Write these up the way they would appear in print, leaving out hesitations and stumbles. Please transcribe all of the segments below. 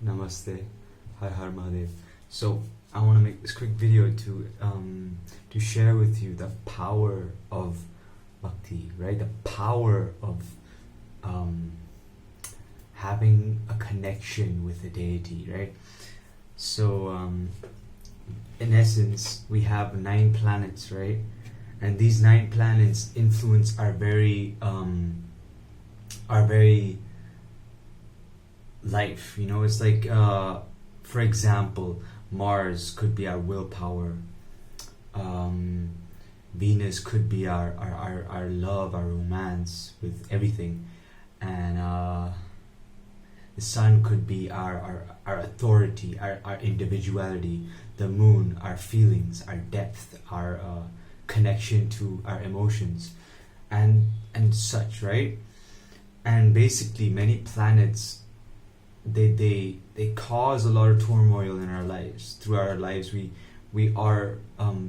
Namaste, Har Har Mahadev. So I want to make this quick video to share with you the power of bhakti, right? The power of having a connection with the deity, right? So in essence, we have 9 planets, right? And these 9 planets influence our very life. You know, it's like for example, Mars could be our willpower. Venus could be our love, our romance with everything, and the sun could be our authority, our individuality. The moon, our feelings, our depth, our connection to our emotions, and such, right? And basically, many planets, they cause a lot of turmoil in our lives. Through our lives, we are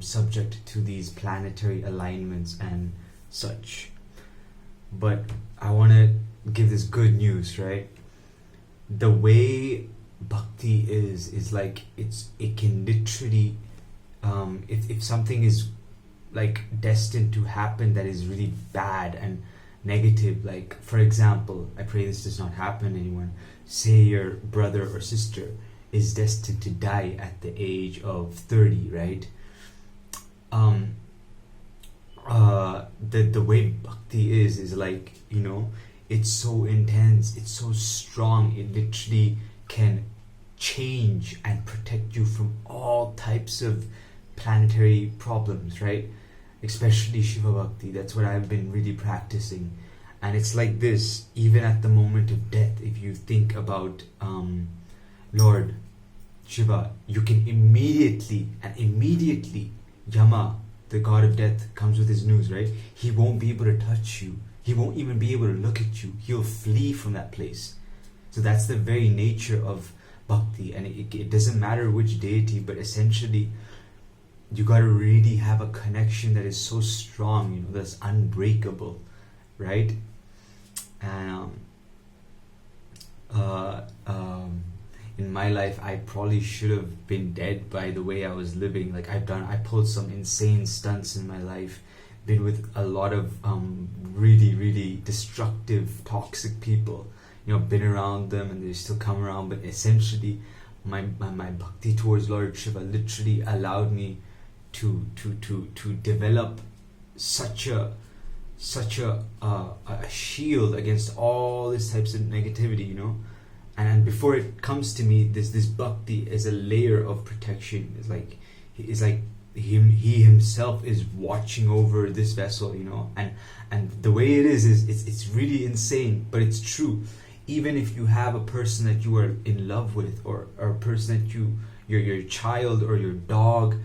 subject to these planetary alignments and such. But I want to give this good news, right? The way bhakti is like, it can literally if something is like destined to happen that is really bad and negative, like for example, I pray this does not happen to anyone. Say your brother or sister is destined to die at the age of 30, right? The way bhakti is like, you know, it's so intense, it's so strong, it literally can change and protect you from all types of planetary problems, right? Especially Shiva Bhakti. That's what I've been really practicing. And it's like this, even at the moment of death, if you think about Lord Shiva, you can immediately Yama, the god of death, comes with his news, right? He won't be able to touch you. He won't even be able to look at you. He'll flee from that place. So that's the very nature of bhakti. And it doesn't matter which deity, but essentially you got to really have a connection that is so strong, you know, that's unbreakable, right? And in my life, I probably should have been dead by the way I was living. Like I pulled some insane stunts in my life, been with a lot of really destructive, toxic people, you know, been around them and they still come around. But essentially my bhakti towards Lord Shiva literally allowed me to develop such a shield against all these types of negativity, you know. And before it comes to me, this bhakti is a layer of protection. It's like he himself is watching over this vessel, you know. And the way it is it's really insane, but it's true. Even if you have a person that you are in love with, or a person that your child or your dog,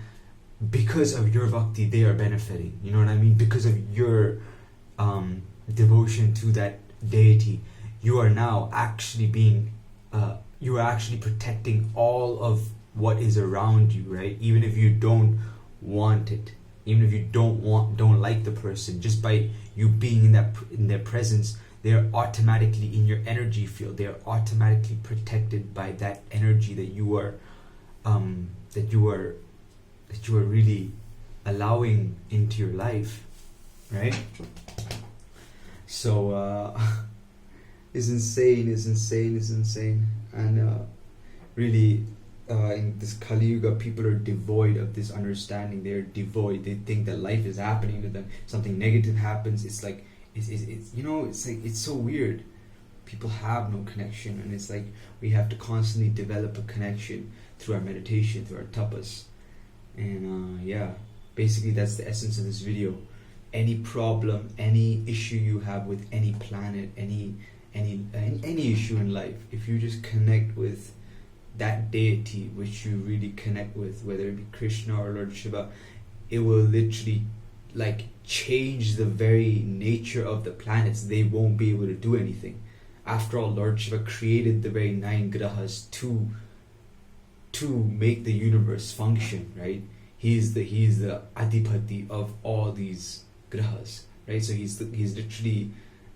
because of your bhakti, they are benefiting. You know what I mean? Because of your devotion to that deity, you are now actually being, you are actually protecting all of what is around you, right? Even if you don't want it, even if you don't like the person, just by you being in their presence, they are automatically in your energy field. They are automatically protected by that energy that you are really allowing into your life, right? So it's insane. And really, in this Kali Yuga, people are devoid of this understanding. They're devoid. They think that life is happening to them. Something negative happens. It's like it's you know, it's like, it's so weird. People have no connection, and it's like we have to constantly develop a connection through our meditation, through our tapas. And yeah, basically that's the essence of this video. Any problem, any issue you have with any planet, any issue in life, if you just connect with that deity which you really connect with, whether it be Krishna or Lord Shiva, it will literally like change the very nature of the planets. They won't be able to do anything. After all, Lord Shiva created the very 9 grahas to make the universe function, right? He's the adipati of all these grahas, right? So he's literally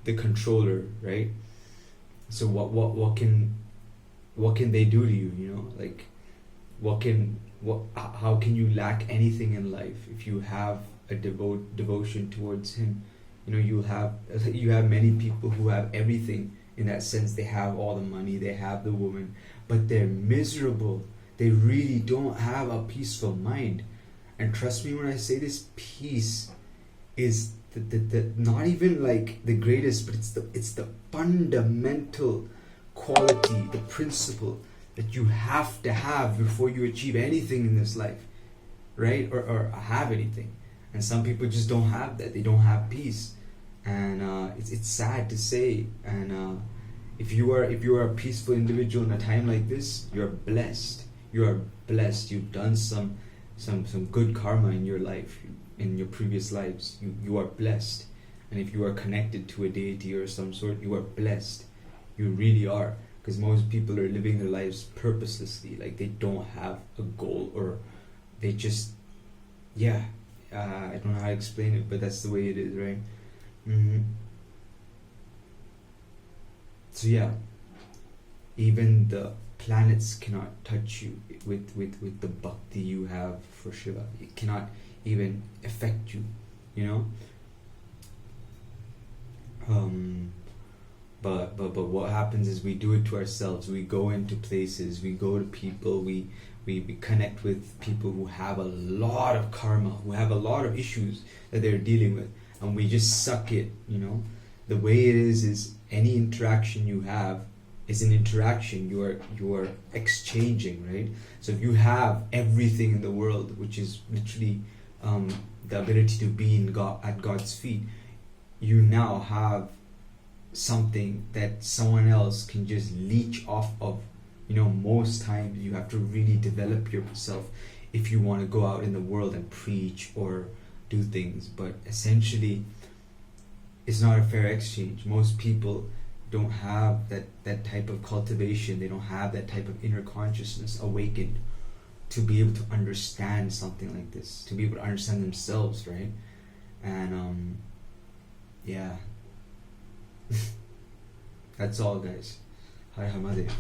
the controller, right? So what what can they do to you, you know? Like, how can you lack anything in life if you have a devotion towards him? You know, you have many people who have everything in that sense. They have all the money, they have the woman, but they're miserable. They really don't have a peaceful mind. And trust me when I say this, peace is the not even like the greatest, but it's the fundamental quality, the principle that you have to have before you achieve anything in this life, right? Or have anything. And some people just don't have that. They don't have peace, and it's sad to say. And if you are a peaceful individual in a time like this, you're blessed. You are blessed. You've done some good karma in your life, in your previous lives. You are blessed. And if you are connected to a deity or some sort, you are blessed. You really are. Because most people are living their lives purposelessly. Like, they don't have a goal, or they just, I don't know how to explain it, but that's the way it is, right? So yeah, even the planets cannot touch you with the bhakti you have for Shiva. It cannot even affect you, you know? But what happens is we do it to ourselves. We go into places, we go to people, we connect with people who have a lot of karma, who have a lot of issues that they're dealing with, and we just suck it, you know? The way it is any interaction you have is an interaction. You are exchanging, right? So if you have everything in the world, which is literally the ability to be in God, at God's feet, you now have something that someone else can just leech off of. You know, most times you have to really develop yourself if you want to go out in the world and preach or do things. But essentially, it's not a fair exchange. Most people don't have that type of cultivation. They don't have that type of inner consciousness awakened to be able to understand something like this, to be able to understand themselves, right? And that's all, guys. Har Har Mahadev.